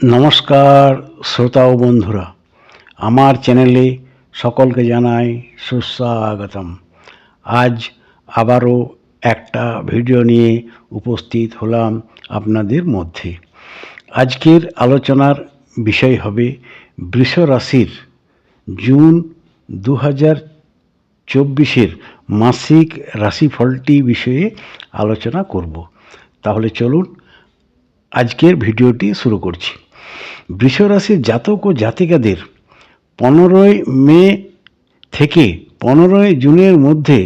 নমস্কার শ্রোতা ও বন্ধুরা, আমার চ্যানেলে সকলকে জানাই সুস্বাগতম। আজ আবারও একটা ভিডিও নিয়ে উপস্থিত হলাম আপনাদের মধ্যে। আজকের আলোচনার বিষয় হবে বৃষ রাশির জুন 2024 মাসিক রাশিফলটি বিষয়ে আলোচনা করব। তাহলে চলুন আজকের ভিডিওটি শুরু করছি। বৃষ রাশির জাতক ও জাতিকাদের 15 মে থেকে 15 জুনের মধ্যে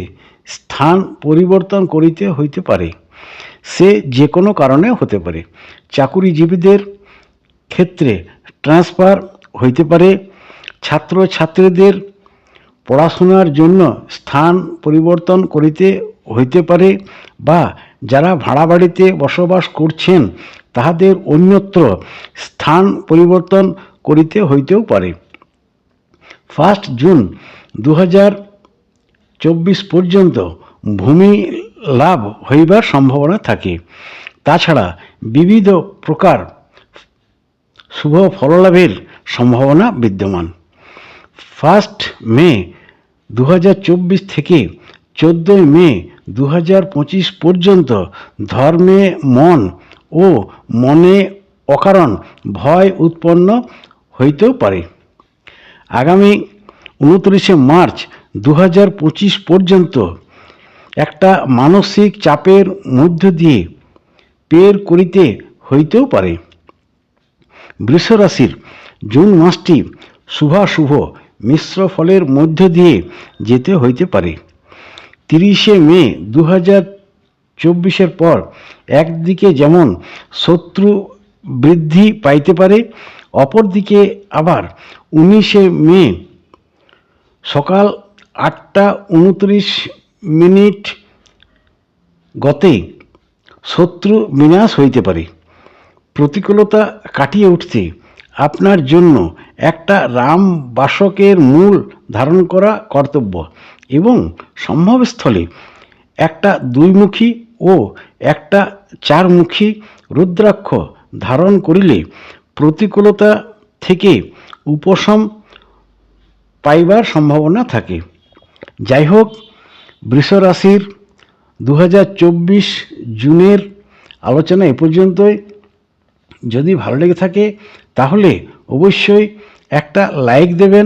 স্থান পরিবর্তন করিতে হইতে পারে। সে যে কোনো কারণে হতে পারে। চাকুরিজীবীদের ক্ষেত্রে ট্রান্সফার হইতে পারে। ছাত্রছাত্রীদের পড়াশোনার জন্য স্থান পরিবর্তন করিতে হইতে পারে, বা যারা ভাড়া বাড়িতে বসবাস করছেন তাহাদের অন্যত্র স্থান পরিবর্তন করিতে হইতেও পারে। 1 জুন 2024 পর্যন্ত ভূমি লাভ হইবার সম্ভাবনা থাকে। তাছাড়া বিবিধ প্রকার শুভ ফললাভের সম্ভাবনা বিদ্যমান। 1 মে 2024 থেকে 14 মে 2025 পর্যন্ত ধর্মে মন ও মনে অকারণ ভয় উৎপন্ন হইতেও পারে। আগামী 29 মার্চ 2025 পর্যন্ত একটা মানসিক চাপের মধ্য দিয়ে পের করিতে হইতেও পারে। বৃষ রাশির জুন মাসটি শুভাশুভ মিশ্র ফলের মধ্য দিয়ে যেতে হইতে পারে। 30 মে 2024 পর একদিকে যেমন শত্রু বৃদ্ধি পাইতে পারে, অপরদিকে আবার 19 মে সকাল 8:29 গতে শত্রু বিনাশ হইতে পারে। প্রতিকূলতা কাটিয়ে উঠতে আপনার জন্য একটা রামবাসকের মূল ধারণ করা কর্তব্য, এবং সম্ভবস্থলে একটা 2মুখী ও একটা 4মুখী রুদ্রাক্ষ ধারণ করিলে প্রতিকূলতা থেকে উপশম পাইবার সম্ভাবনা থাকে। যাই হোক, বৃষ রাশির 2024 জুনের আলোচনা এ পর্যন্তই। যদি ভালো লেগে থাকে তাহলে অবশ্যই একটা লাইক দেবেন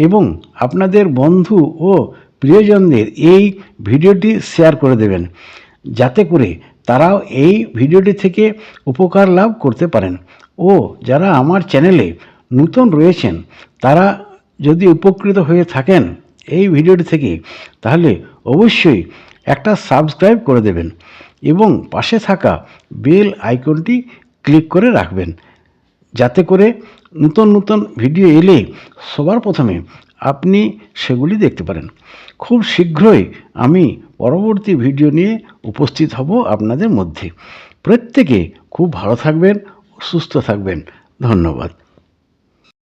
এবং আপনাদের বন্ধু ও প্রিয়জনদের এই ভিডিওটি শেয়ার করে দেবেন, যাতে করে তারাও এই ভিডিওটি থেকে উপকার লাভ করতে পারেন। ও যারা আমার চ্যানেলে নতুন রয়েছেন তারা যদি উপকৃত হয়ে থাকেন এই ভিডিওটি থেকে, তাহলে অবশ্যই একটা সাবস্ক্রাইব করে দেবেন এবং পাশে থাকা বেল আইকনটি ক্লিক করে রাখবেন, যাতে করে নতুন নতুন ভিডিও এলে সবার প্রথমে আপনি সেগুলি দেখতে পারেন। খুব শীঘ্রই আমি পরবর্তী ভিডিও নিয়ে উপস্থিত হব আপনাদের মধ্যে। প্রত্যেকে খুব ভালো থাকবেন, সুস্থ থাকবেন। ধন্যবাদ।